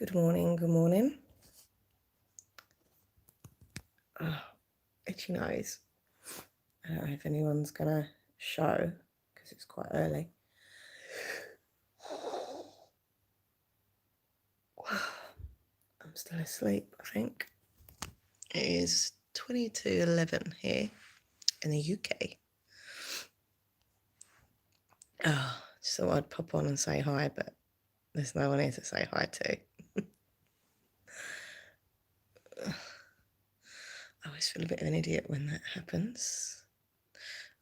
Good morning, good morning. Oh, itchy nose. I don't know if anyone's gonna show because it's quite early. I'm still asleep, I think. It is 22:11 here in the UK. Just thought I'd pop on and say hi, but there's no one here to say hi to. I always feel a bit of an idiot when that happens.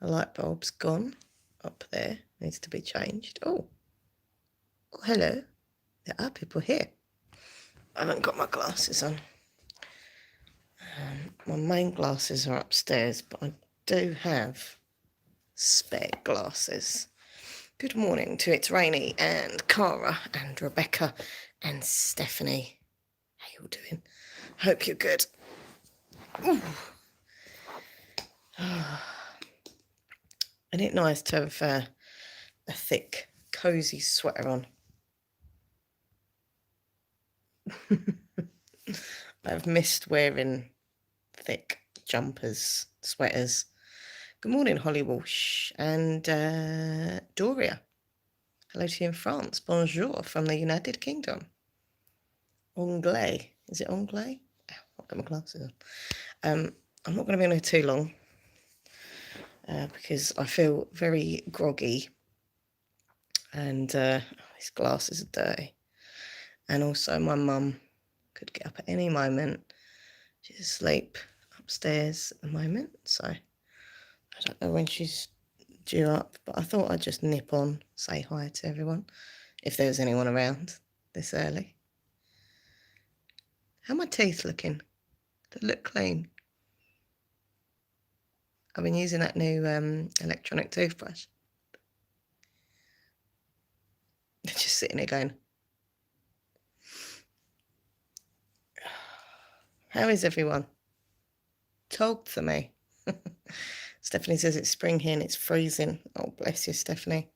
A light bulb's gone up there, needs to be changed. Oh, hello. There are people here. I haven't got my glasses on. My main glasses are upstairs, but I do have spare glasses. Good morning to It's Rainy and Cara and Rebecca and Stephanie. How you all doing? Hope you're good. Isn't it nice to have a thick, cosy sweater on? I've missed wearing thick jumpers, sweaters. Good morning, Holly Walsh and Doria. Hello to you in France. Bonjour from the United Kingdom. Anglais. Is it anglais? I'll get my glasses on. I'm not going to be on here too long because I feel very groggy and these glasses are dirty. And also my mum could get up at any moment. She's asleep upstairs at the moment, so I don't know when she's due up, but I thought I'd just nip on, say hi to everyone, if there was anyone around this early. How are my teeth looking? They look clean. I've been using that new electronic toothbrush. They're just sitting there going, how is everyone? Talk to me. Stephanie says it's spring here and it's freezing. Oh, bless you, Stephanie.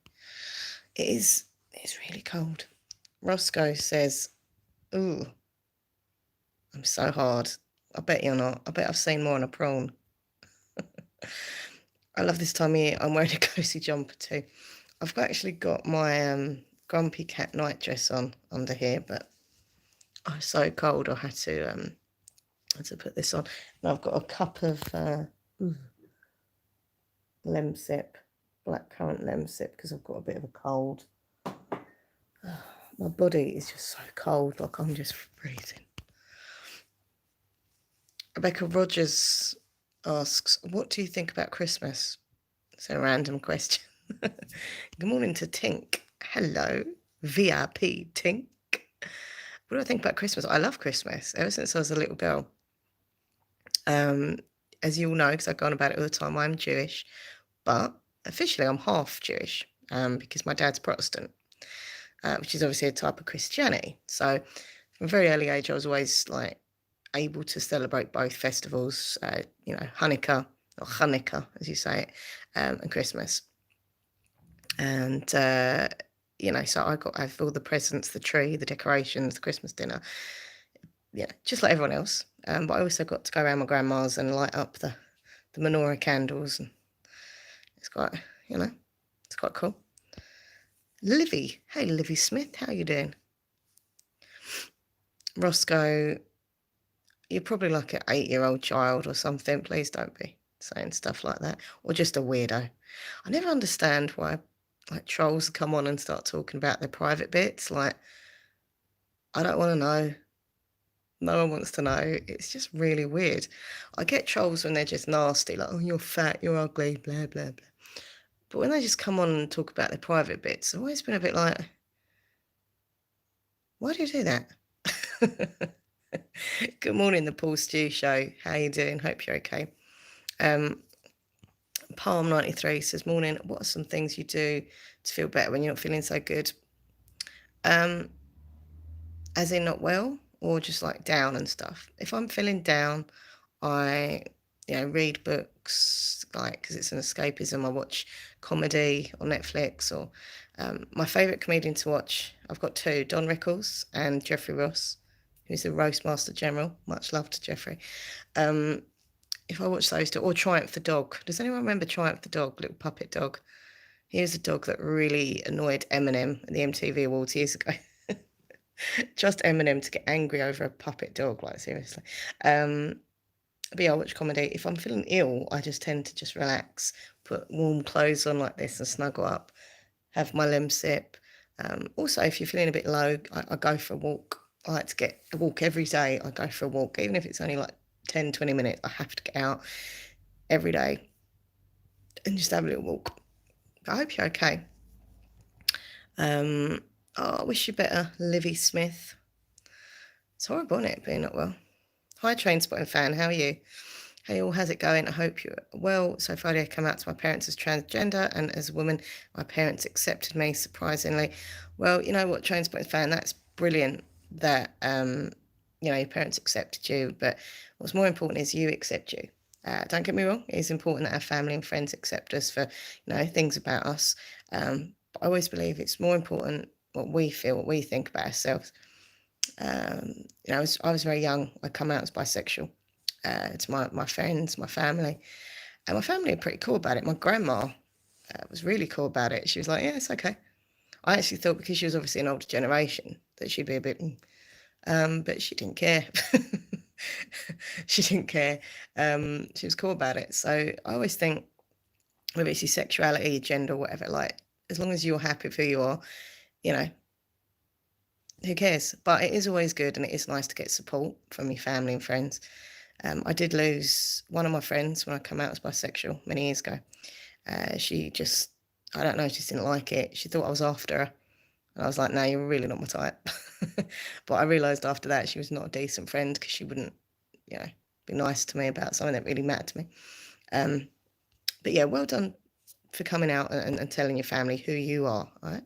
It's really cold. Roscoe says, ooh, I'm so hard. I bet you're not. I bet I've seen more on a prawn. I love this time of year. I'm wearing a cozy jumper too. I've actually got my grumpy cat night dress on under here, but I'm so cold I had to put this on. And I've got a cup of lemsip, blackcurrant lemsip, because I've got a bit of a cold. My body is just so cold, like I'm just freezing. Rebecca Rogers asks, what do you think about Christmas? It's a random question. Good morning to Tink. Hello, VIP Tink. What do I think about Christmas? I love Christmas ever since I was a little girl. As you all know, because I go on about it all the time, I'm Jewish, but officially I'm half Jewish because my dad's Protestant, which is obviously a type of Christianity. So from a very early age, I was always like able to celebrate both festivals, Hanukkah, or Hanukkah, as you say it, and Christmas. And, so I have all the presents, the tree, the decorations, the Christmas dinner, just like everyone else. But I also got to go around my grandma's and light up the menorah candles. And it's quite, it's quite cool. Livy. Hey, Livy Smith, how you doing? Roscoe, you're probably like an 8-year-old child or something. Please don't be saying stuff like that. Or just a weirdo. I never understand why trolls come on and start talking about their private bits. Like, I don't want to know. No one wants to know. It's just really weird. I get trolls when they're just nasty, like, oh, you're fat, you're ugly, blah, blah, blah. But when they just come on and talk about their private bits, I've always been a bit like, why do you do that? Good morning, the Paul Stew Show. How you doing? Hope you're okay. Palm 93 says, morning, what are some things you do to feel better when you're not feeling so good? As in not well, or just like down and stuff? If I'm feeling down, I read books, like, because it's an escapism. I watch comedy on Netflix, or My favourite comedian to watch, I've got two, Don Rickles and Jeffrey Ross, who's the roast master general. Much love to Jeffrey. Um, if I watch those two, or Triumph the dog. Does anyone remember Triumph the dog, little puppet dog? He was a dog that really annoyed Eminem at the MTV Awards years ago. Just Eminem to get angry over a puppet dog, like seriously. But yeah, I watch comedy. If I'm feeling ill, I just tend to just relax, put warm clothes on like this and snuggle up, have my lemon sip. Also, if you're feeling a bit low, I go for a walk. I like to get a walk every day. I go for a walk, even if it's only like 10, 20 minutes. I have to get out every day and just have a little walk. I hope you're okay. Oh, I wish you better, Livy Smith. It's horrible, isn't it, being not well? Hi, Trainspotting fan. How are you? Hey all, how's it going? I hope you're well. So Friday I came out to my parents as transgender, and as a woman, my parents accepted me, surprisingly. Well, you know what, Trainspotting fan, that's brilliant that your parents accepted you, but what's more important is you accept you. Don't get me wrong, it is important that our family and friends accept us for, things about us. But I always believe it's more important what we feel, what we think about ourselves. I was very young. I come out as bisexual to my friends, my family, and my family are pretty cool about it. My grandma was really cool about it. She was like, "Yeah, it's okay." I actually thought because she was obviously an older generation that she'd be a bit, but she didn't care. She didn't care. She was cool about it. So I always think, whether it's your sexuality, gender, whatever, like as long as you're happy with who you are, you know, who cares? But it is always good, and it is nice to get support from your family and friends. I did lose one of my friends when I came out as bisexual many years ago. She just, I don't know, she just didn't like it. She thought I was after her. And I was like, no, you're really not my type. But I realised after that she was not a decent friend because she wouldn't, be nice to me about something that really mattered to me. But yeah, well done for coming out and telling your family who you are, right?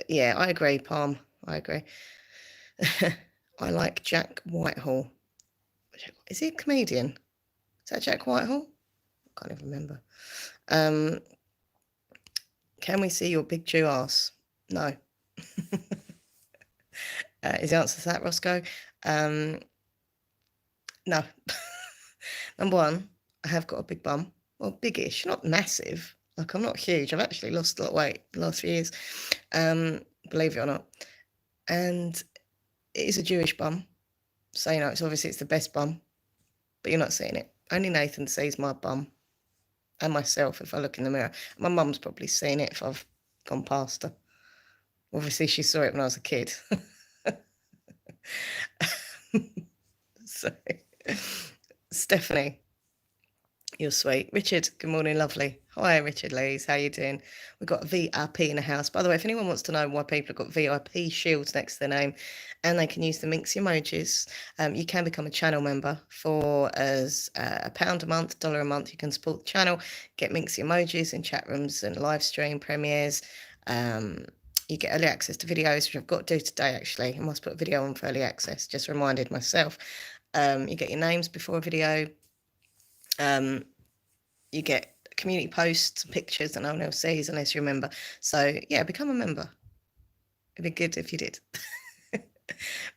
Yeah, I agree, Palm. I agree. I like Jack Whitehall. Is he a comedian? Is that Jack Whitehall? I can't even remember. Can we see your big Jew ass? No. Is the answer to that, Roscoe? No. Number one, I have got a big bum. Well, biggish, not massive. Like, I'm not huge. I've actually lost a lot of weight the last few years, believe it or not. And it is a Jewish bum. So, it's obviously it's the best bum, but you're not seeing it. Only Nathan sees my bum and myself if I look in the mirror. My mum's probably seen it if I've gone past her. Obviously, she saw it when I was a kid. So, Stephanie, you're sweet. Richard, good morning, lovely. Hi, Richard Lees. How you doing? We've got VIP in the house. By the way, if anyone wants to know why people have got VIP shields next to their name and they can use the Minxie emojis, you can become a channel member for as £1 a month, $1 a month. You can support the channel, get Minxie emojis in chat rooms and live stream premieres. You get early access to videos, which I've got to do today, actually. I must put a video on for early access, just reminded myself. You get your names before a video. You get community posts, pictures that no one else sees unless you remember. So, yeah, become a member. It'd be good if you did. But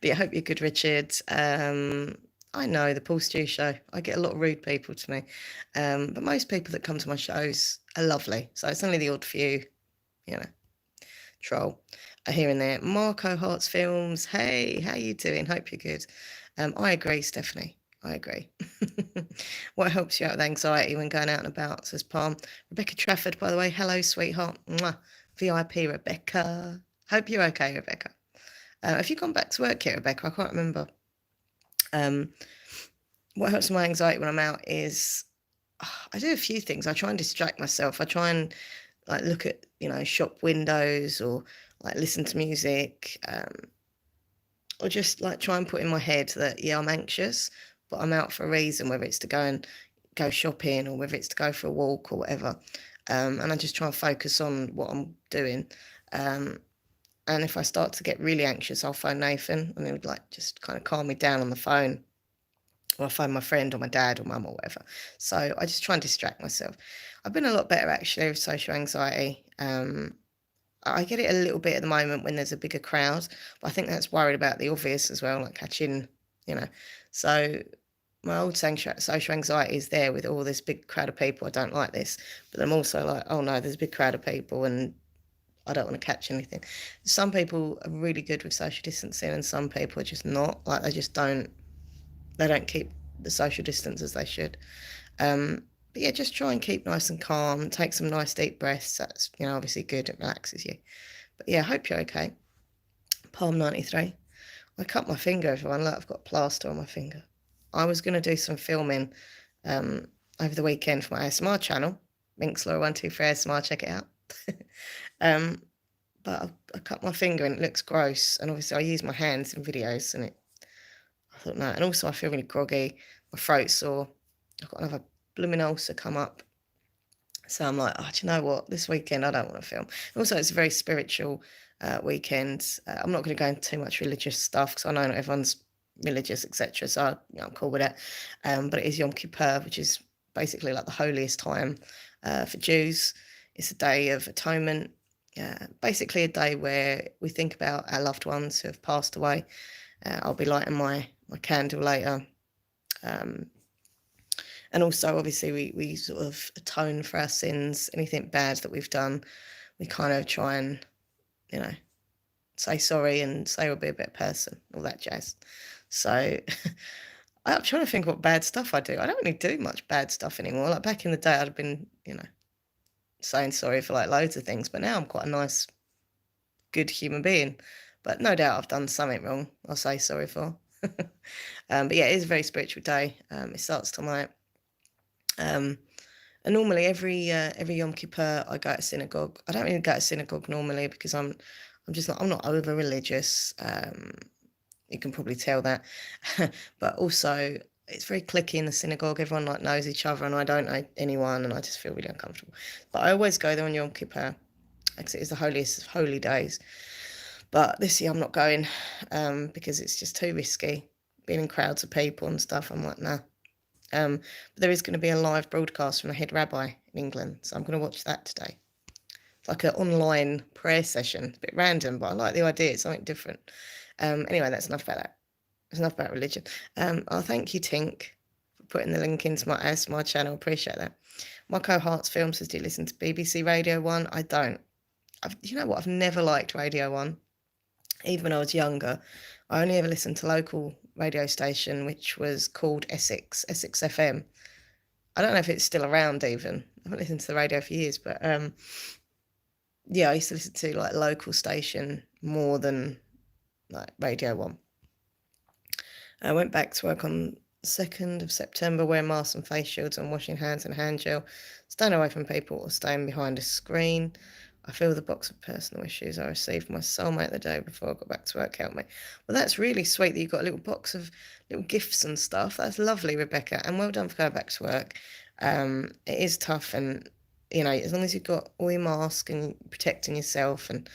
yeah, I hope you're good, Richard. I know, the Paul Stew Show. I get a lot of rude people to me. But most people that come to my shows are lovely. So it's only the odd few, troll here and there. Marco Hearts Films. Hey, how you doing? Hope you're good. I agree, Stephanie. I agree. What helps you out with anxiety when going out and about, says Palm. Rebecca Trafford, by the way. Hello, sweetheart. Mwah. VIP, Rebecca. Hope you're okay, Rebecca. Have you gone back to work yet, Rebecca? I can't remember. What helps my anxiety when I'm out is I do a few things. I try and distract myself. I try and look at, shop windows or listen to music, or just try and put in my head that, yeah, I'm anxious, but I'm out for a reason, whether it's to go shopping or whether it's to go for a walk or whatever. And I just try and focus on what I'm doing. And if I start to get really anxious, I'll phone Nathan and he would just kind of calm me down on the phone. Or I'll phone my friend or my dad or mum or whatever. So I just try and distract myself. I've been a lot better actually with social anxiety. I get it a little bit at the moment when there's a bigger crowd, but I think that's worried about the obvious as well, like catching, you know. So my old social anxiety is there with all this big crowd of people. I don't like this, but I'm also like, oh no, there's a big crowd of people and I don't want to catch anything. Some people are really good with social distancing, and some people are just not. Like they don't keep the social distance as they should. But yeah, just try and keep nice and calm. Take some nice deep breaths. That's obviously good. It relaxes you. But yeah, I hope you're okay. Palm 93. I cut my finger, everyone. Look, I've got plaster on my finger. I was going to do some filming um, over the weekend for my ASMR channel. Minxlaw123 ASMR, check it out. But I cut my finger and it looks gross. And obviously I use my hands in videos and I thought, no. And also I feel really groggy. My throat's sore. I've got another blooming ulcer come up. So I'm like, oh, do you know what? This weekend I don't want to film. Also, it's a very spiritual weekend. I'm not going to go into too much religious stuff because I know not everyone's religious, etc. So I'm cool with that. But it is Yom Kippur, which is basically like the holiest time for Jews. It's a day of atonement. Basically a day where we think about our loved ones who have passed away. I'll be lighting my candle later. And also, obviously, we sort of atone for our sins, anything bad that we've done. We kind of try and, say sorry and say we'll be a better person, all that jazz. So I'm trying to think what bad stuff I do. I don't really do much bad stuff anymore. Like back in the day, I'd have been, saying sorry for like loads of things, but now I'm quite a nice, good human being. But no doubt I've done something wrong. I'll say sorry for. But yeah, it is a very spiritual day. It starts tonight. And normally every Yom Kippur I go to synagogue. I don't really go to synagogue normally because I'm not over religious. You can probably tell that. But also it's very cliquey in the synagogue. Everyone like knows each other and I don't know anyone and I just feel really uncomfortable. But I always go there on Yom Kippur because it is the holiest of holy days. But this year I'm not going because it's just too risky. Being in crowds of people and stuff, I'm like, nah. But there is going to be a live broadcast from the head rabbi in England, so I'm going to watch that today. It's like an online prayer session. It's a bit random, but I like the idea. It's something different. Anyway, that's enough about that. That's enough about religion. I'll thank you, Tink, for putting the link into my channel. Appreciate that. Marco Hart's film says, do you listen to BBC Radio 1? I don't. You know what? I've never liked Radio 1. Even when I was younger, I only ever listened to local radio station, which was called Essex FM. I don't know if it's still around even. I haven't listened to the radio for years, but yeah, I used to listen to like local station more than like Radio 1. I went back to work on 2nd of September, wearing masks and face shields and washing hands and hand gel, staying away from people or staying behind a screen. I feel the box of personal issues I received from my soulmate the day before I got back to work helped me. Well, that's really sweet that you've got a little box of little gifts and stuff. That's lovely, Rebecca, and well done for going back to work. It is tough, and as long as you've got all your mask and protecting yourself, and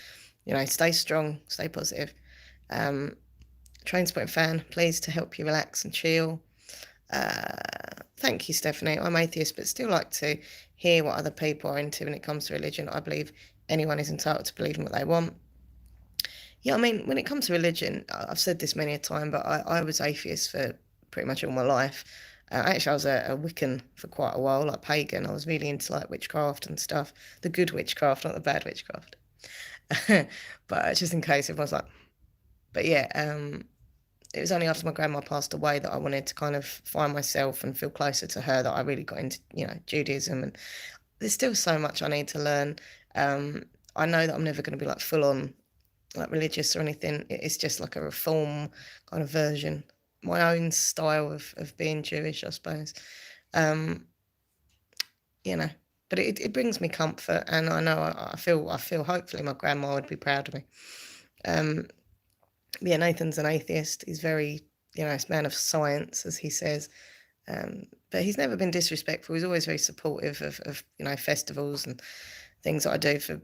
stay strong, stay positive. Train Spotting Fan, pleased to help you relax and chill. Thank you, Stephanie. I'm atheist, but still like to hear what other people are into when it comes to religion. I believe anyone is entitled to believe in what they want. Yeah, I mean, when it comes to religion, I've said this many a time, but I was atheist for pretty much all my life. Actually, I was a Wiccan for quite a while, like pagan. I was really into like witchcraft and stuff. The good witchcraft, not the bad witchcraft. But just in case everyone's like, but yeah, it was only after my grandma passed away that I wanted to kind of find myself and feel closer to her that I really got into, Judaism. And there's still so much I need to learn. I know that I'm never going to be like full on like religious or anything. It's just like a reform kind of version, my own style of being Jewish, I suppose. But it brings me comfort, and I know I feel hopefully my grandma would be proud of me. Yeah, Nathan's an atheist. He's very, he's a man of science, as he says. But he's never been disrespectful. He's always very supportive of festivals and things that I do for,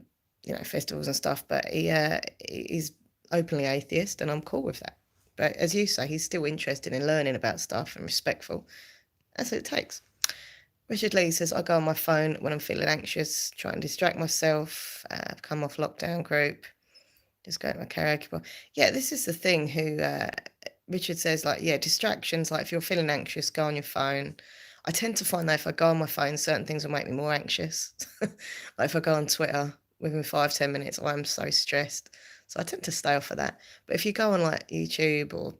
festivals and stuff. But he's openly atheist, and I'm cool with that. But as you say, he's still interested in learning about stuff and respectful. That's what it takes. Richard Lee says, I go on my phone when I'm feeling anxious, try and distract myself. I've come off lockdown group, just go to my karaoke bar. Yeah, this is the thing Richard says, like, yeah, distractions, like if you're feeling anxious, go on your phone. I tend to find that if I go on my phone, certain things will make me more anxious. Like if I go on Twitter, within 5, 10 minutes, I'm so stressed. So I tend to stay off of that. But if you go on like YouTube or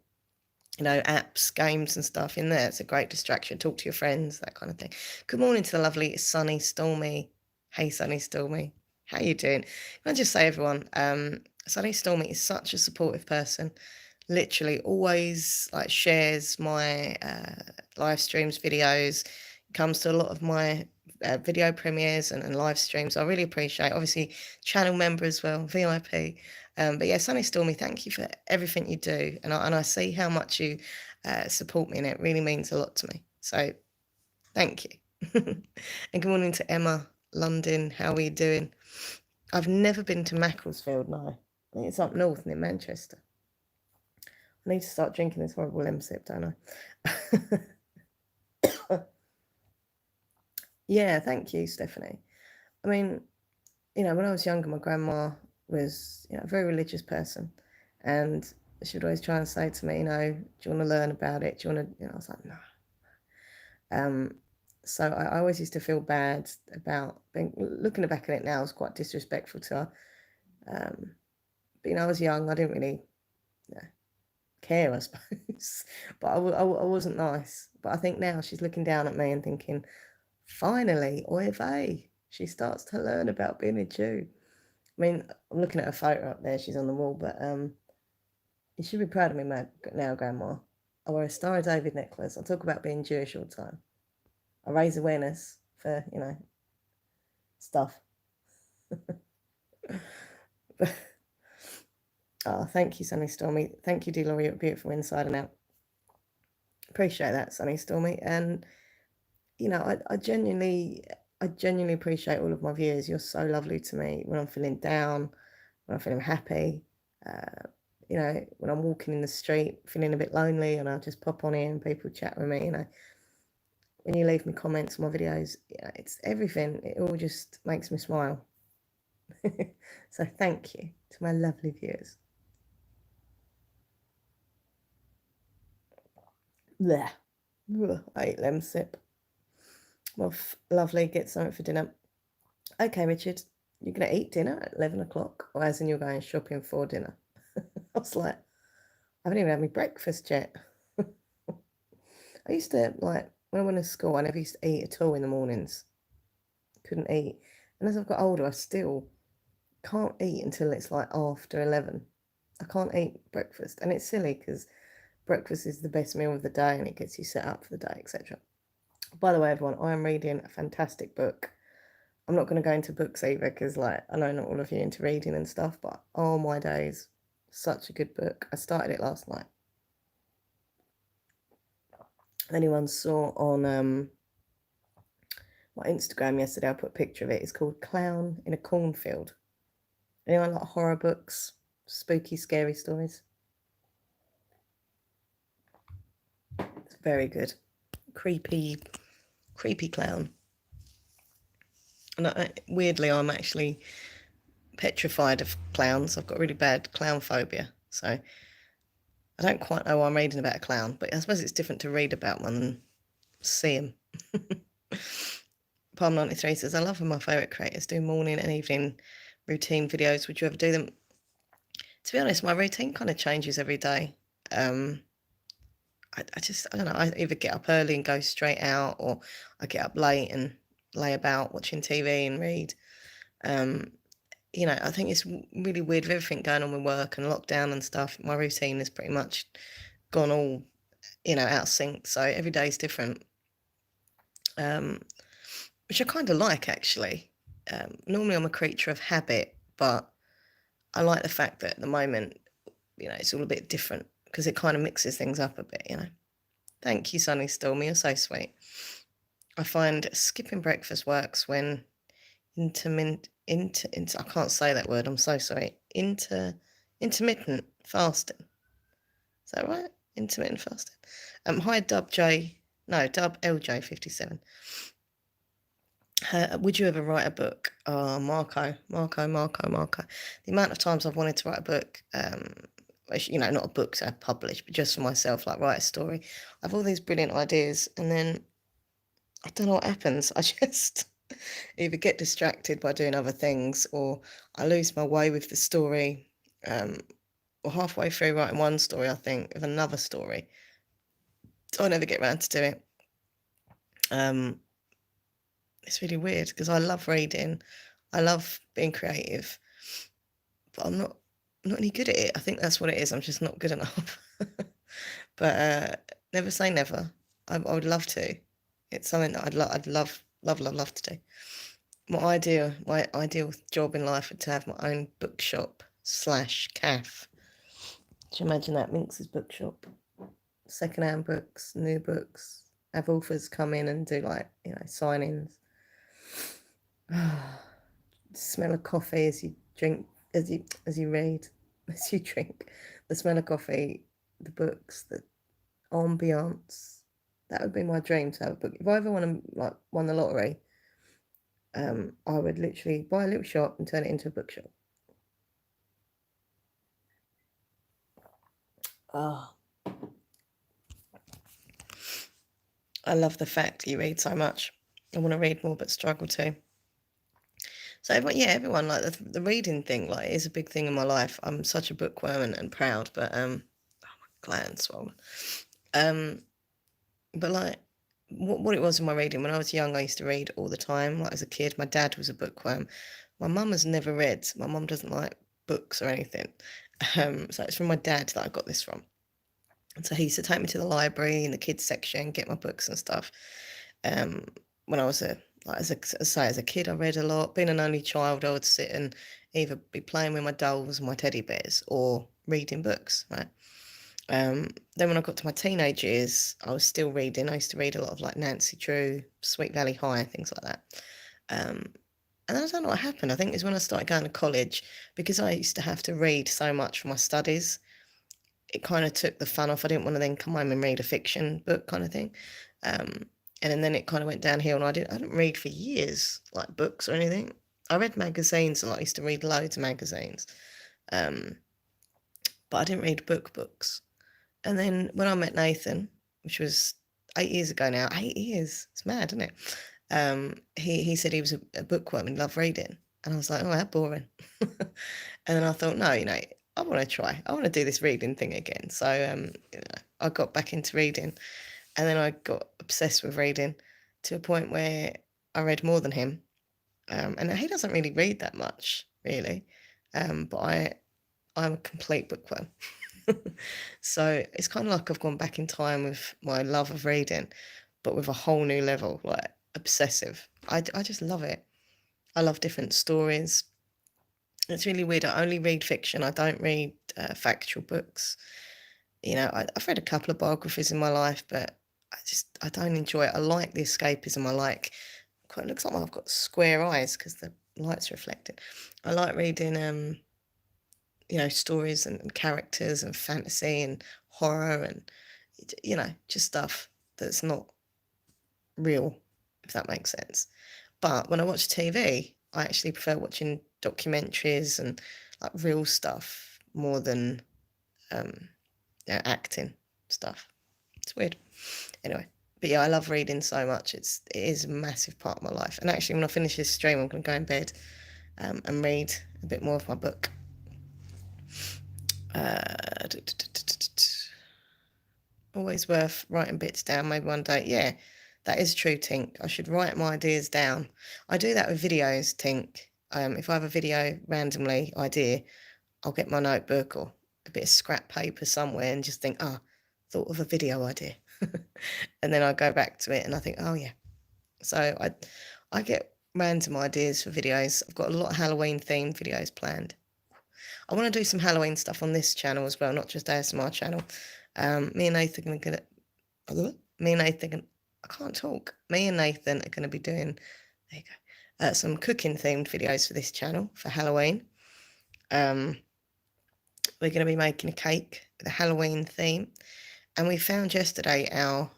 apps, games and stuff in there. It's a great distraction. Talk to your friends, that kind of thing. Good morning to the lovely Sunny Stormy. Hey, Sunny Stormy. How you doing? Can I just say, everyone, Sunny Stormy is such a supportive person. Literally always like shares my live streams, videos, comes to a lot of my video premieres and live streams. I really appreciate, obviously, channel member as well, VIP. But yeah, Sunny Stormy, thank you for everything you do. And I see how much you support me, and it really means a lot to me. So thank you. And good morning to Emma, London. How are you doing? I've never been to Macclesfield, no. I think it's up north near Manchester. I need to start drinking this horrible M-sip, don't I? Yeah, thank you, Stephanie. I mean, when I was younger, my grandma was, a very religious person, and she would always try and say to me, do you want to learn about it? Do you want to, I was like, no. So I always used to feel bad about looking back at it now, I was quite disrespectful to her. But, I was young, I didn't really care, I suppose. But I wasn't nice. But I think now she's looking down at me and thinking, finally, oy vey, she starts to learn about being a Jew. I mean, I'm looking at her photo up there, she's on the wall, but you should be proud of me now, Grandma. I wear a Star of David necklace. I talk about being Jewish all the time. I raise awareness for, stuff. Oh, thank you, Sunny Stormy. Thank you, Delore. You're beautiful inside and out. Appreciate that, Sunny Stormy. And, I genuinely appreciate all of my viewers. You're so lovely to me when I'm feeling down, when I'm feeling happy. When I'm walking in the street, feeling a bit lonely, and I'll just pop on in and people chat with me, when you leave me comments on my videos, it's everything. It all just makes me smile. So thank you to my lovely viewers. There. I ate lemon sip. Well, lovely. Get something for dinner. Okay, Richard, you're going to eat dinner at 11 o'clock, or as in you're going shopping for dinner? I was like, I haven't even had my breakfast yet. I used to, when I went to school, I never used to eat at all in the mornings. Couldn't eat. And as I've got older, I still can't eat until it's after 11. I can't eat breakfast. And it's silly because breakfast is the best meal of the day and it gets you set up for the day, etc. By the way, everyone, I am reading a fantastic book. I'm not going to go into books either because, I know not all of you are into reading and stuff, but oh my days, such a good book. I started it last night. Anyone saw on my Instagram yesterday, I put a picture of it. It's called Clown in a Cornfield. Anyone like horror books, spooky, scary stories? It's very good. Creepy clown. And weirdly, I'm actually petrified of clowns. I've got really bad clown phobia. So I don't quite know why I'm reading about a clown, but I suppose it's different to read about one than see him. Palm93 says, I love when my favourite creators do morning and evening routine videos. Would you ever do them? To be honest, my routine kind of changes every day. I don't know, I either get up early and go straight out, or I get up late and lay about watching TV and read. I think it's really weird with everything going on with work and lockdown and stuff. My routine has pretty much gone all, out of sync. So every day is different, which I kind of like, actually. Normally I'm a creature of habit, but I like the fact that at the moment, it's all a bit different because it kind of mixes things up a bit, Thank you, Sunny Stormy. You're so sweet. I find skipping breakfast works when I can't say that word. I'm so sorry. Intermittent fasting. Is that right? Intermittent fasting. Hi, Dub LJ57. Would you ever write a book? Oh, Marco. The amount of times I've wanted to write a book, not a book to have published, but just for myself, like write a story. I have all these brilliant ideas, and then I don't know what happens. I just either get distracted by doing other things, or I lose my way with the story. Um, or halfway through writing one story, I think of another story. So I never get around to do it. It's really weird because I love reading. I love being creative, but I'm not any good at it. I think that's what it is. I'm just not good enough. But never say never. I would love to. It's something that I'd love to do. My ideal job in life would to have my own bookshop slash cafe. Do you imagine that? Minx's bookshop, secondhand books, new books. Have authors come in and do like signings. Smell of coffee as you drink, as you read, as you drink. The smell of coffee, the books, the ambiance. That would be my dream to have a book. If I ever won the lottery, I would literally buy a little shop and turn it into a bookshop. Oh, I love the fact that you read so much. I want to read more, but struggle to. So everyone like the reading thing like is a big thing in my life. I'm such a bookworm and proud, but oh, my gland's swollen. But like what it was in my reading when I was young, I used to read all the time. Like as a kid, my dad was a bookworm. My mum has never read. My mum doesn't like books or anything. So it's from my dad that I got this from. And so he used to take me to the library in the kids section, get my books and stuff. When I was as a kid, I read a lot. Being an only child, I would sit and either be playing with my dolls and my teddy bears or reading books, right? Then when I got to my teenage years, I was still reading. I used to read a lot of like Nancy Drew, Sweet Valley High, things like that. And I don't know what happened. I think it was when I started going to college, because I used to have to read so much for my studies. It kind of took the fun off. I didn't want to then come home and read a fiction book kind of thing. And then it kind of went downhill, and I didn't read for years, like books or anything. I read magazines a lot. I used to read loads of magazines. But I didn't read books. And then when I met Nathan, which was 8 years ago now, 8 years, it's mad, isn't it? He said he was a bookworm and loved reading. And I was like, oh, that's boring. And then I thought, no, I want to try. I want to do this reading thing again. So I got back into reading, and then I got obsessed with reading to a point where I read more than him. And he doesn't really read that much, really. But I'm a complete bookworm. So it's kind of like I've gone back in time with my love of reading, but with a whole new level, like obsessive. I just love it. I love different stories. It's really weird. I only read fiction. I don't read factual books. I've read a couple of biographies in my life, but I don't enjoy it. I like the escapism. It looks like I've got square eyes because the light's reflected. I like reading, stories and characters and fantasy and horror and, just stuff that's not real, if that makes sense. But when I watch TV, I actually prefer watching documentaries and like real stuff more than acting stuff. It's weird. Anyway, but yeah, I love reading so much. It is a massive part of my life. And actually, when I finish this stream, I'm going to go in bed and read a bit more of my book. Always worth writing bits down, maybe one day. Yeah, that is true, Tink. I should write my ideas down. I do that with videos, Tink. If I have a video randomly idea, I'll get my notebook or a bit of scrap paper somewhere and just think, thought of a video idea. And then I go back to it and I think, oh yeah. So I get random ideas for videos. I've got a lot of Halloween themed videos planned. I want to do some Halloween stuff on this channel as well, not just ASMR channel. Me and Nathan are gonna. Me and Nathan, I can't talk. Me and Nathan are going to be doing. There you go. Some cooking themed videos for this channel for Halloween. We're going to be making a cake with a Halloween theme, and we found yesterday our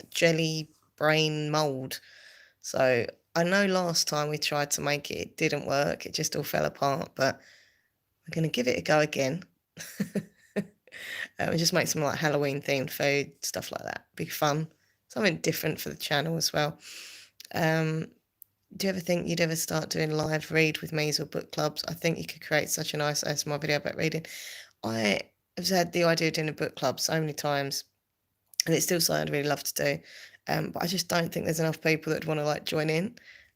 jelly brain mold. So I know last time we tried to make it, it didn't work. It just all fell apart, but we're going to give it a go again. And just make some like Halloween themed food, stuff like that. Be fun. Something different for the channel as well. Um, do you ever think you'd ever start doing live read with me's or book clubs? I think you could create such a nice ASMR video about reading. I have had the idea of doing a book club so many times, and it's still something I'd really love to do. But I just don't think there's enough people that want to like join in.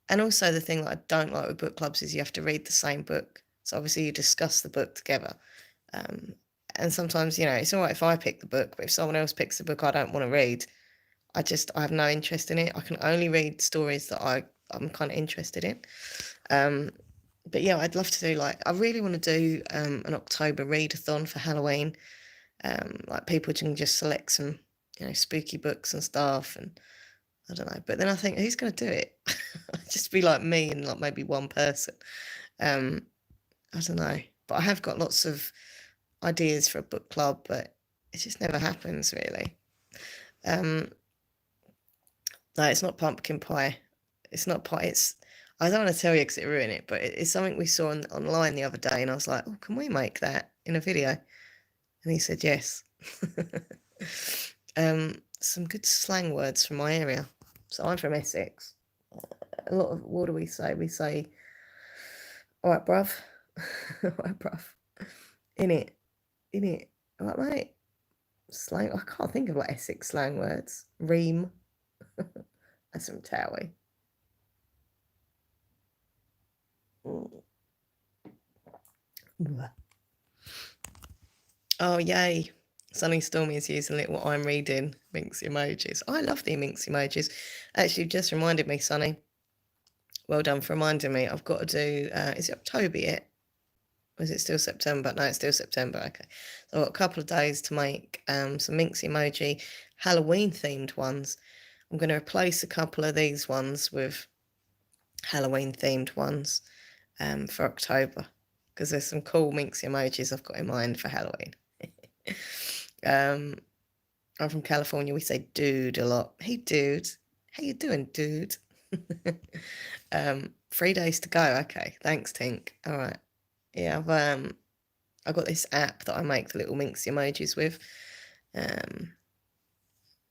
And also the thing that I don't like with book clubs is you have to read the same book. So obviously you discuss the book together. Um, and sometimes, it's all right if I pick the book, but if someone else picks the book I don't want to read, I have no interest in it. I can only read stories that I'm kind of interested in. But yeah, I'd love to do I really want to do an October readathon for Halloween. Like people can just select some, spooky books and stuff, and I don't know. But then I think, who's going to do it? Just be like me and like maybe one person. I don't know. But I have got lots of ideas for a book club, but it just never happens really. No, it's not pumpkin pie. It's not pie. I don't want to tell you because it ruin it, but it's something we saw online the other day, and I was like, oh, can we make that in a video? And he said yes. Some good slang words from my area. So I'm from Essex. A lot of, what do we say? We say, all right, bruv. All right, bruv. In it. All right, mate. Slang. I can't think of Essex slang words. Ream. That's from Towie. Oh, yay. Sunny Stormy is using little I'm reading minx emojis. I love the minx emojis. Actually, just reminded me, Sunny. Well done for reminding me. I've got to do, is it October yet? Or is it still September? No, it's still September. Okay. So I've got a couple of days to make some minx emoji Halloween themed ones. I'm going to replace a couple of these ones with Halloween themed ones for October, because there's some cool minx emojis I've got in mind for Halloween. I'm from California. We say dude a lot. Hey, dude. How you doing, dude? 3 days to go. Okay. Thanks, Tink. All right. Yeah, I've got this app that I make the little minx emojis with.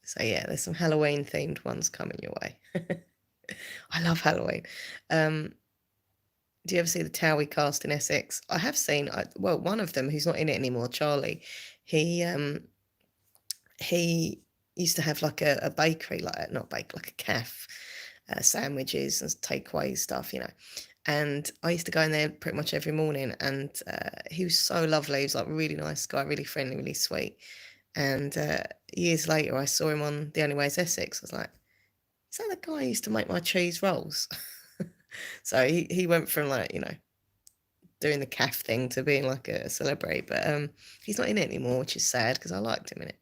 So yeah, there's some Halloween themed ones coming your way. I love Halloween. Do you ever see the Towie cast in Essex? I have seen, one of them who's not in it anymore, Charlie. He used to have like a bakery, like a cafe, sandwiches and takeaway stuff, And I used to go in there pretty much every morning, and he was so lovely. He was like a really nice guy, really friendly, really sweet. And years later, I saw him on The Only Way is Essex. I was like, is that the guy who used to make my cheese rolls? So he went from doing the calf thing to being like a celebrity, but he's not in it anymore, which is sad because I liked him in it.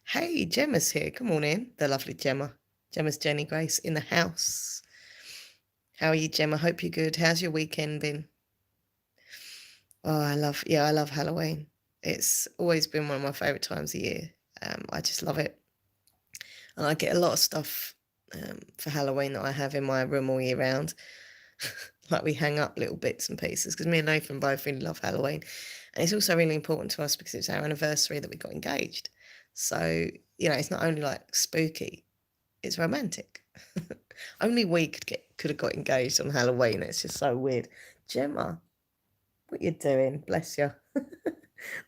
Hey, Gemma's here. Come on in, the lovely Gemma. Gemma's Jenny Grace in the house. How are you, Gemma? Hope you're good. How's your weekend been? Oh, I love Halloween. It's always been one of my favourite times of year. I just love it. And I get a lot of stuff for Halloween that I have in my room all year round. Like we hang up little bits and pieces because me and Nathan both really love Halloween. And it's also really important to us because it's our anniversary that we got engaged. So, it's not only like spooky, it's romantic. Only we could have got engaged on Halloween. It's just so weird. Gemma, what you doing? Bless you.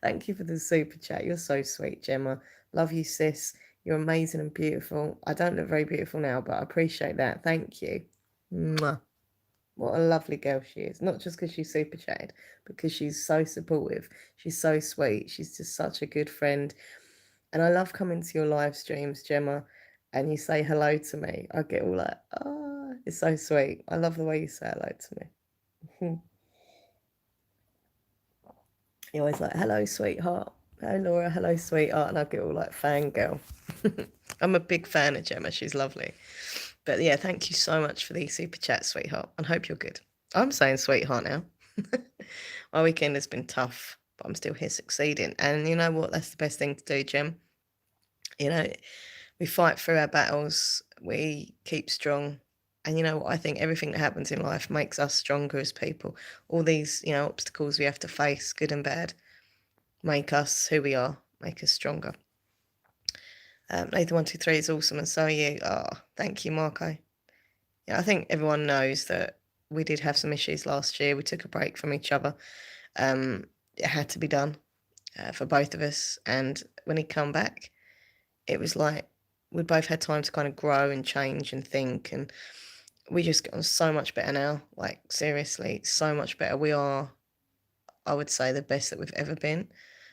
Thank you for the super chat. You're so sweet, Gemma. Love you, sis. You're amazing and beautiful. I don't look very beautiful now, but I appreciate that. Thank you. Mwah. What a lovely girl she is. Not just because she's super chatted, because she's so supportive. She's so sweet. She's just such a good friend. And I love coming to your live streams, Gemma, and you say hello to me. I get all like, oh, it's so sweet. I love the way you say hello to me. You're always like, hello, sweetheart. Hello, Laura. Hello, sweetheart. And I get all like fangirl. I'm a big fan of Gemma. She's lovely. But yeah, thank you so much for the super chat, sweetheart. And hope you're good. I'm saying sweetheart now. My weekend has been tough, but I'm still here succeeding. And you know what? That's the best thing to do, Gem. We fight through our battles. We keep strong. And you know what? I think everything that happens in life makes us stronger as people. All these, obstacles we have to face, good and bad, make us who we are, make us stronger. Nathan123 is awesome, and so are you. Oh, thank you, Marco. Yeah, I think everyone knows that we did have some issues last year. We took a break from each other. It had to be done for both of us. And when he come back, it was like we both had time to kind of grow and change and think. And we just get on so much better now. Like, seriously, so much better. We are, I would say, the best that we've ever been.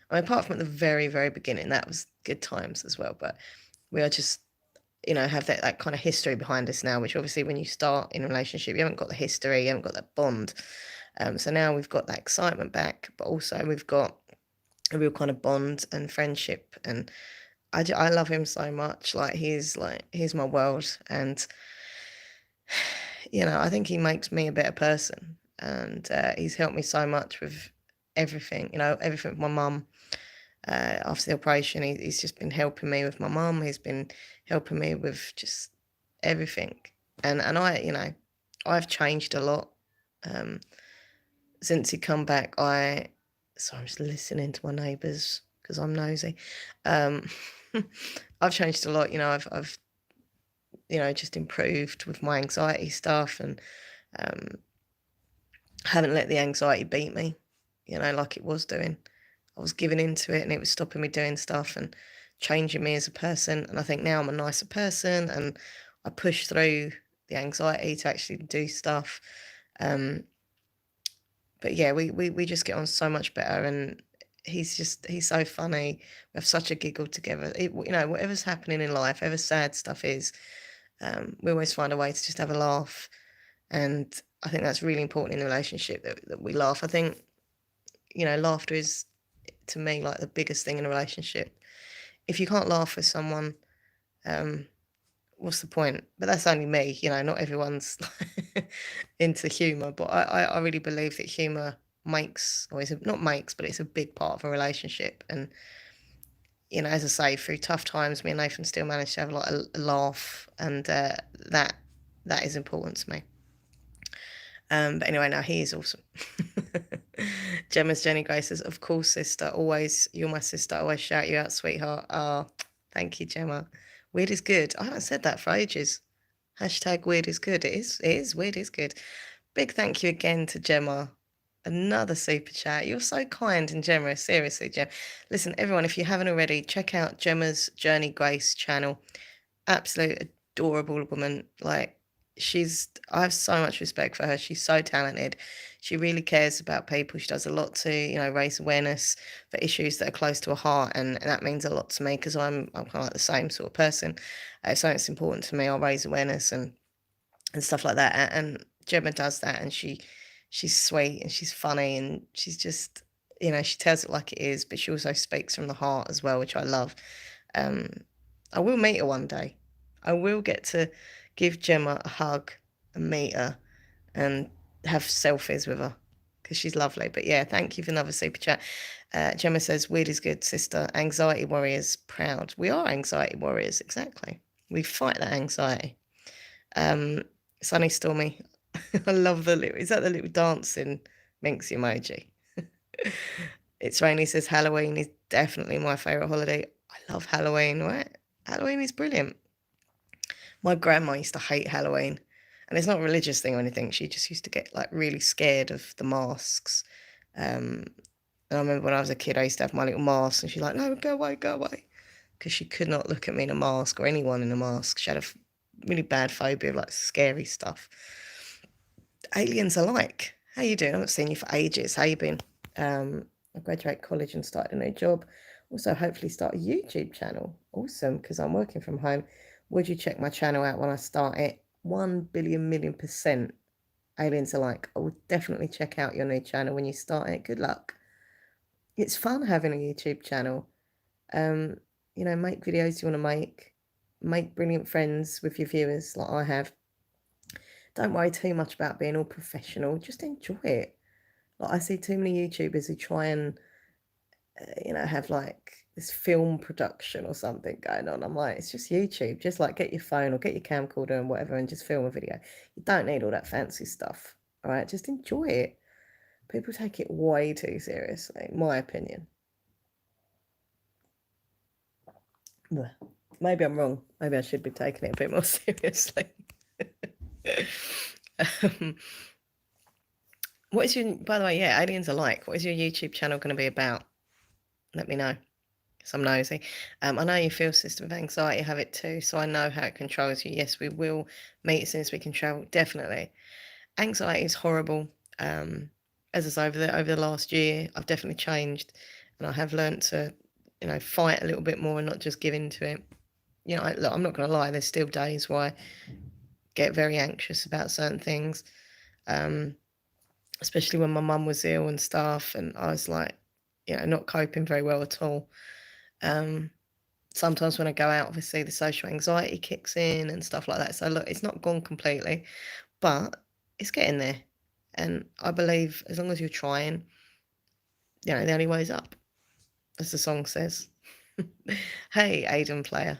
I mean, apart from at the very, very beginning, that was good times as well. But we are just, have that kind of history behind us now, which obviously when you start in a relationship, you haven't got the history, you haven't got that bond. So now we've got that excitement back, but also we've got a real kind of bond and friendship. And I love him so much. He's my world. And, I think he makes me a better person. And he's helped me so much with everything, everything with my mum. After the operation, he's just been helping me with my mum. He's been helping me with just everything. And I've changed a lot. Since he come back, I'm just listening to my neighbours because I'm nosy. I've changed a lot. I've just improved with my anxiety stuff, and haven't let the anxiety beat me, like it was doing. I was giving into it, and it was stopping me doing stuff and changing me as a person. And I think now I'm a nicer person, and I push through the anxiety to actually do stuff. But yeah, we just get on so much better, and he's so funny. We have such a giggle together. Whatever's happening in life, whatever sad stuff is, we always find a way to just have a laugh. And I think that's really important in a relationship, that we laugh. I think, laughter is, to me, like the biggest thing in a relationship. If you can't laugh with someone, what's the point? But that's only me, not everyone's into humour. But I really believe that humour not makes, but it's a big part of a relationship. And, as I say, through tough times, me and Nathan still managed to have like a laugh, and that is important to me. But anyway, now he is awesome. Gemma's Jenny Grace says, of course, sister, always, you're my sister, always shout you out, sweetheart. Oh, thank you, Gemma. Weird is good. I haven't said that for ages. Hashtag weird is good. It is, weird is good. Big thank you again to Gemma. Another super chat. You're so kind and generous. Seriously, Gemma. Listen, everyone, if you haven't already, check out Gemma's Journey Grace channel. Absolute adorable woman. I have so much respect for her. She's so talented. She really cares about people. She does a lot to, raise awareness for issues that are close to her heart, and that means a lot to me because I'm kind of like the same sort of person. So it's important to me. I'll raise awareness and stuff like that. And Gemma does that, and she's sweet and she's funny, and she's just, she tells it like it is, but she also speaks from the heart as well, which I love. I will meet her one day. I will get to give Gemma a hug and meet her and have selfies with her because she's lovely. But yeah, thank you for another super chat. Gemma says, weird is good, sister. Anxiety warriors, proud. We are anxiety warriors, exactly. We fight that anxiety. Sunny Stormy, I love is that the little dancing minx emoji? It's Rainy says, Halloween is definitely my favourite holiday. I love Halloween, right? Halloween is brilliant. My grandma used to hate Halloween, and it's not a religious thing or anything. She just used to get like really scared of the masks. And I remember when I was a kid, I used to have my little mask, and she's like, no, go away, because she could not look at me in a mask or anyone in a mask. She had a really bad phobia of like scary stuff. Aliens alike. How you doing? I haven't seen you for ages. How you been? I graduate college and started a new job. Also, hopefully start a YouTube channel. Awesome, because I'm working from home. Would you check my channel out when I start it? 1 billion million % aliens alike. I would definitely check out your new channel when you start it. Good luck. It's fun having a YouTube channel. Make videos you want to make brilliant friends with your viewers like I have. Don't worry too much about being all professional. Just enjoy it. Like, I see too many YouTubers who try and, have like this film production or something going on. I'm like, it's just YouTube. Just like get your phone or get your camcorder and whatever and just film a video. You don't need all that fancy stuff. All right, just enjoy it. People take it way too seriously, in my opinion. Maybe I'm wrong. Maybe I should be taking it a bit more seriously. um, what is your, by the way, yeah, aliens alike. What is your YouTube channel going to be about? Let me know. Because I'm nosy. I know you feel system of anxiety, have it too, so I know how it controls you. Yes, we will meet as soon as we can travel, definitely. Anxiety is horrible. As I say, over the last year, I've definitely changed, and I have learnt to, fight a little bit more and not just give in to it. Look, I'm not going to lie. There's still days where I get very anxious about certain things, especially when my mum was ill and stuff, and I was like, not coping very well at all. Sometimes when I go out, obviously the social anxiety kicks in and stuff like that. So look, it's not gone completely, but it's getting there. And I believe as long as you're trying, the only way's up, as the song says. Hey, Aiden Player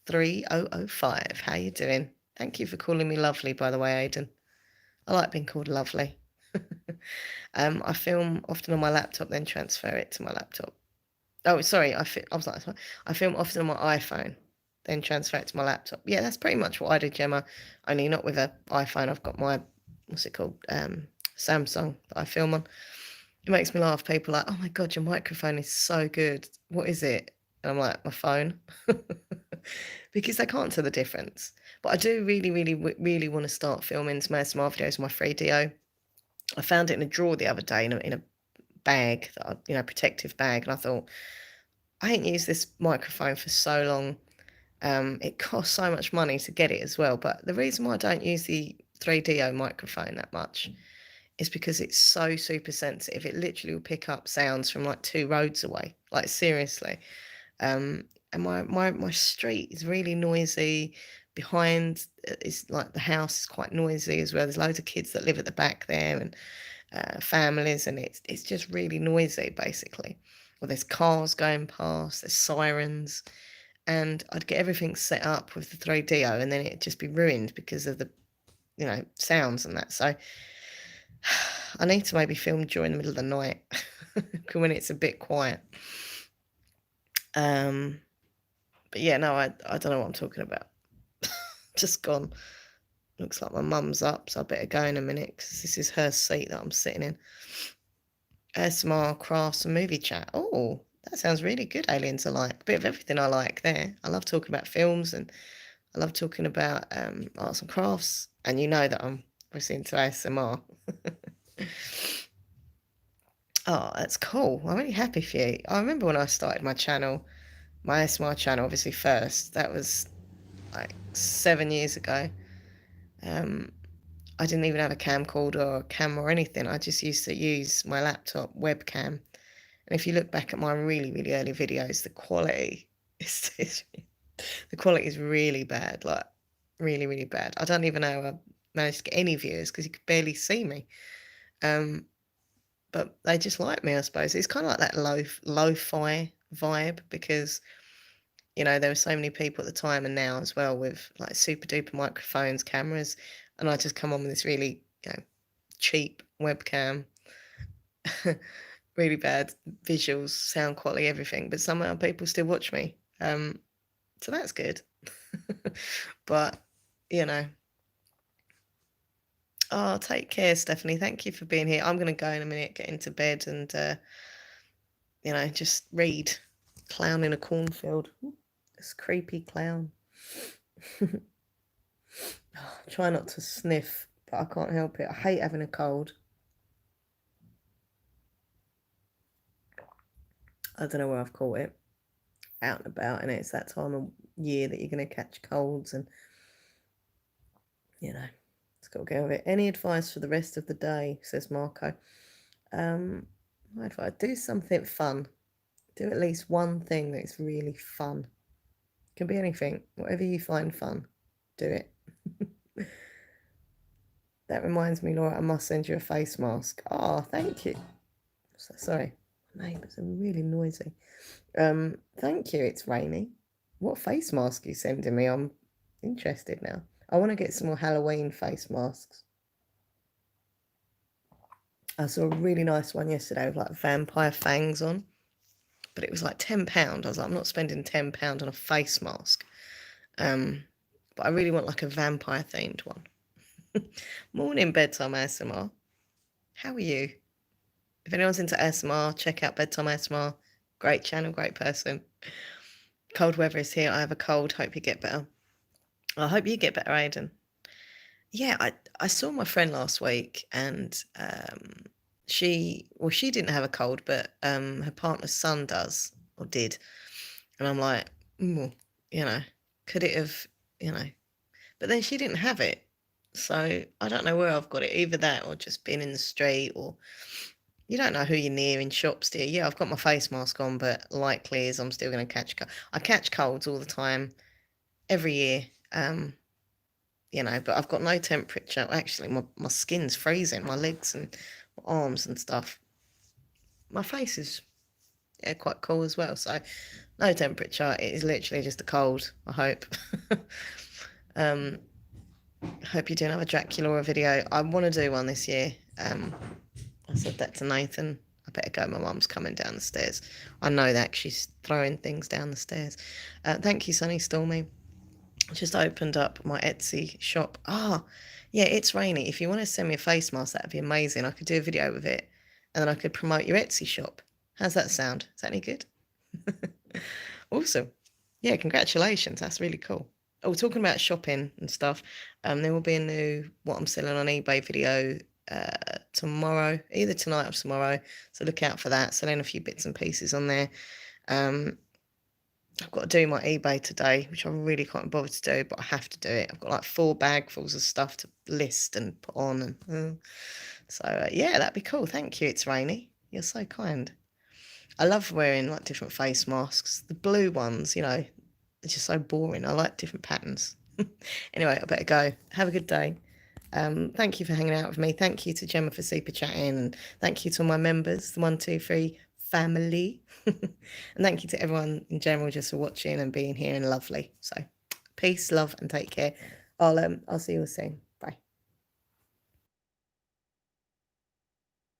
3005, how you doing? Thank you for calling me lovely, by the way, Aiden. I like being called lovely. I film often on my laptop, then transfer it to my laptop. Oh, sorry, I was like, sorry. I film often on my iPhone, then transfer it to my laptop. Yeah, that's pretty much what I do, Gemma. Only not with an iPhone. I've got my, what's it called? Samsung that I film on. It makes me laugh. People are like, oh my God, your microphone is so good. What is it? And I'm like, my phone. Because they can't tell the difference. But I do really, really, really want to start filming some ASMR videos on my 3DO. I found it in a drawer the other day in a bag, that protective bag, and I thought, I ain't used this microphone for so long. It costs so much money to get it as well. But the reason why I don't use the 3DO microphone that much is because it's so super sensitive. It literally will pick up sounds from like 2 roads away. Like seriously. And my street is really noisy. Behind is like the house is quite noisy as well. There's loads of kids that live at the back there and families, and it's just really noisy basically. Well, there's cars going past, there's sirens, and I'd get everything set up with the 3DO, and then it'd just be ruined because of the sounds and that. So I need to maybe film during the middle of the night when it's a bit quiet. But yeah, no, I don't know what I'm talking about. Just gone. Looks like my mum's up, so I better go in a minute because this is her seat that I'm sitting in. ASMR, crafts, and movie chat. Oh, that sounds really good, Aliens Alike. A bit of everything I like there. I love talking about films and I love talking about arts and crafts. And you know that I'm listening to ASMR. Oh, that's cool. I'm really happy for you. I remember when I started my channel, my ASMR channel, obviously first. That was like 7 years ago. I didn't even have a camcorder or a camera or anything. I just used to use my laptop webcam. And if you look back at my really, really early videos, the quality is the quality is really bad, like really, really bad. I don't even know how I managed to get any viewers because you could barely see me. But they just like me, I suppose. It's kind of like that lo-fi vibe because there were so many people at the time and now as well with like super duper microphones, cameras, and I just come on with this really, cheap webcam, really bad visuals, sound quality, everything. But somehow people still watch me, so that's good. But oh, take care, Stephanie. Thank you for being here. I'm going to go in a minute, get into bed, and just read. Clown in a cornfield. This creepy clown. Try not to sniff, but I can't help it. I hate having a cold. I don't know where I've caught it. Out and about, and it's that time of year that you're going to catch colds, and it's got to go with it. Any advice for the rest of the day? Says Marco. My advice: do something fun. Do at least one thing that's really fun. It can be anything, whatever you find fun. Do it. That reminds me, Laura, I must send you a face mask. Oh, thank you. Sorry. Neighbours are really noisy. Thank you, it's Rainy. What face mask are you sending me? I'm interested now. I want to get some more Halloween face masks. I saw a really nice one yesterday with like vampire fangs on, but it was like £10. I was like, I'm not spending £10 on a face mask. But I really want like a vampire themed one. Morning, Bedtime ASMR. How are you? If anyone's into ASMR, check out Bedtime ASMR. Great channel, great person. Cold weather is here. I have a cold. Hope you get better. I hope you get better, Aidan. Yeah, I saw my friend last week, and she didn't have a cold, but her partner's son does or did, and I'm like, you know, could it have, you know, but then she didn't have it, so I don't know where I've got it. Either that, or just being in the street, or you don't know who you're near in shops, do you? Yeah, I've got my face mask on, but likely is I'm still going to catch. I catch colds all the time, every year. But I've got no temperature. Actually, my skin's freezing, my legs and my arms and stuff. My face is quite cool as well. So no temperature. It is literally just a cold, I hope. I hope you do another Dracula video. I want to do one this year. I said that to Nathan. I better go. My mum's coming down the stairs. I know that she's throwing things down the stairs. Thank you, Sunny Stormy. Just opened up my Etsy shop. Yeah, it's Rainy. If you want to send me a face mask, that'd be amazing. I could do a video with it, and then I could promote your Etsy shop. How's that sound? Is that any good? Awesome. Yeah, congratulations. That's really cool. Oh, talking about shopping and stuff, there will be a new what I'm selling on eBay video tomorrow, either tonight or tomorrow. So look out for that. Selling a few bits and pieces on there. I've got to do my eBay today, which I really can't bother to do, but I have to do it. I've got like 4 bagfuls of stuff to list and put on. Yeah, that'd be cool. Thank you. It's Rainy. You're so kind. I love wearing like different face masks. The blue ones, they're just so boring. I like different patterns. Anyway, I better go. Have a good day. Thank you for hanging out with me. Thank you to Gemma for super chatting. And thank you to all my members, the 123 family. And thank you to everyone in general just for watching and being here and lovely. So peace, love, and take care. I'll see you all soon.